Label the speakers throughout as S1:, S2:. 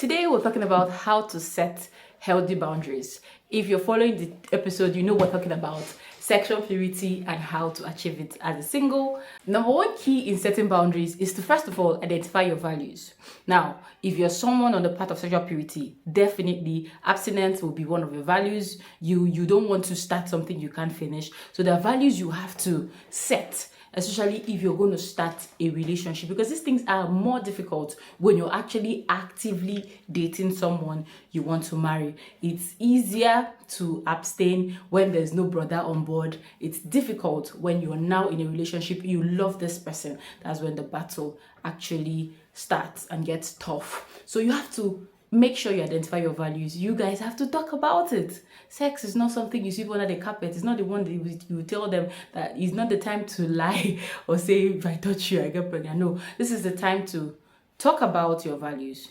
S1: Today we're talking about how to set healthy boundaries. If you're following the episode, you know we're talking about sexual purity and how to achieve it as a single. Number one key in setting boundaries is to first of all identify your values. Now, if you're someone on the path of sexual purity, definitely abstinence will be one of your values. You don't want to start something you can't finish. So there are values you have to set, especially if you're going to start a relationship, because these things are more difficult when you're actually actively dating someone you want to marry. It's easier to abstain when there's no brother on board. It's difficult when you're now in a relationship, you love this person. That's when the battle actually starts and gets tough. So you have to make sure you identify your values. You guys have to talk about it. Sex is not something you sweep under the carpet. It's not the one that you tell them that it's not the time to lie or say, if I touch you, I get pregnant. No, this is the time to talk about your values.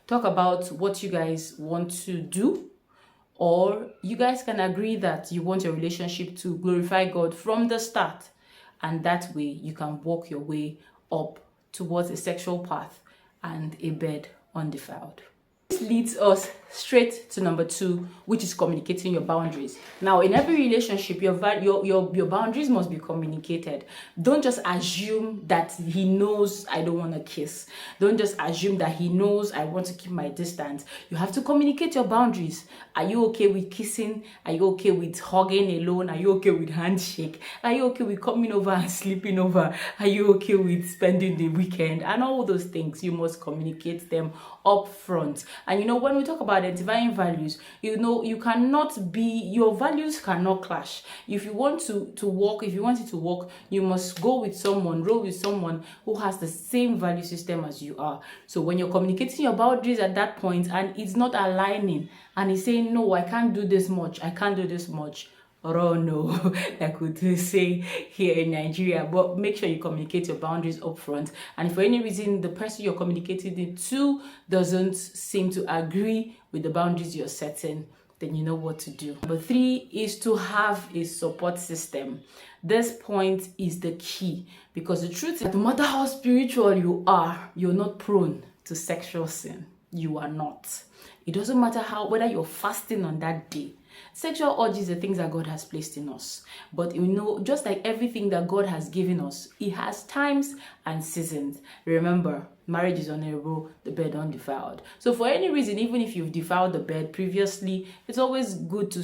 S1: Talk about what you guys want to do. Or you guys can agree that you want your relationship to glorify God from the start. And that way you can walk your way up towards a sexual path and a bed undefiled. This leads us straight to number 2, which is communicating your boundaries. Now, in every relationship, your boundaries must be communicated. Don't just assume that he knows I don't want to kiss. Don't just assume that he knows I want to keep my distance. You have to communicate your boundaries. Are you okay with kissing? Are you okay with hugging alone? Are you okay with handshake? Are you okay with coming over and sleeping over? Are you okay with spending the weekend? And all those things, you must communicate them up front. And when we talk about identifying values, you cannot be, your values cannot clash. If you want to walk, if you want it to work, you must roll with someone who has the same value system as you are. So when you're communicating your boundaries at that point and it's not aligning and he's saying, no, I can't do this much, I can't do this much, oh no, like we say here in Nigeria. But make sure you communicate your boundaries up front. And if for any reason the person you're communicating it to doesn't seem to agree with the boundaries you're setting, then you know what to do. Number 3 is to have a support system. This point is the key, because the truth is that no matter how spiritual you are, you're not prone to sexual sin. You are not. It doesn't matter whether you're fasting on that day. Sexual urges are things that God has placed in us. But just like everything that God has given us, it has times and seasons. Remember, marriage is honorable, the bed undefiled. So for any reason, even if you've defiled the bed previously, it's always good to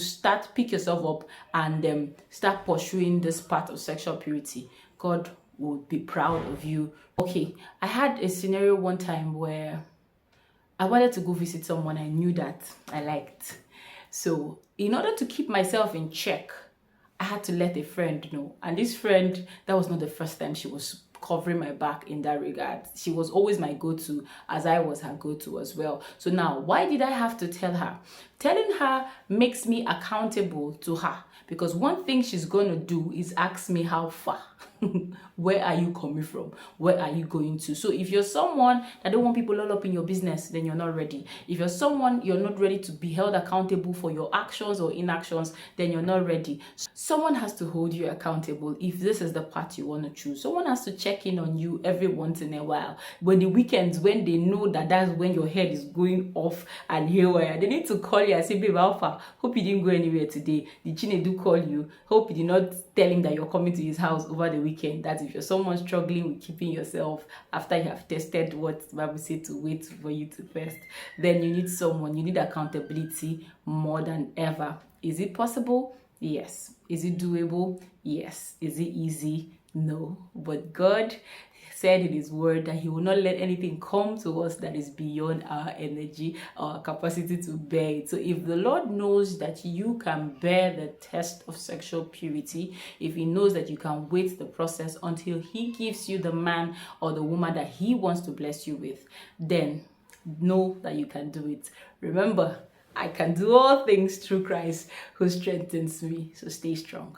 S1: pick yourself up and start pursuing this part of sexual purity. God will be proud of you. Okay, I had a scenario one time where I wanted to go visit someone I knew that I liked. So in order to keep myself in check, I had to let a friend know. And this friend, that was not the first time she was covering my back in that regard. She was always my go-to, as I was her go-to as well. So now, why did I have to tell her? Telling her makes me accountable to her, because one thing she's going to do is ask me how far. Where are you coming from? Where are you going to? So if you're someone that don't want people all up in your business, then you're not ready. If you're someone you're not ready to be held accountable for your actions or inactions, then you're not ready. Someone has to hold you accountable if this is the path you want to choose. Someone has to check in on you every once in a while. When the weekends, when they know that that's when your head is going off and haywire, they need to call you and say, babe, Alpha, hope you didn't go anywhere today. Did Chinedu call you? Hope you did not tell him that you're coming to his house over the weekend. That if you're someone struggling with keeping yourself after you have tested what the Bible said to wait for you to fast, then you need accountability more than ever. Is it possible? Yes. Is it doable? Yes. Is it easy? No. But God said in his word that he will not let anything come to us that is beyond our energy, our capacity to bear it. So if the Lord knows that you can bear the test of sexual purity, if he knows that you can wait the process until he gives you the man or the woman that he wants to bless you with, then know that you can do it. Remember, I can do all things through Christ who strengthens me. So stay strong.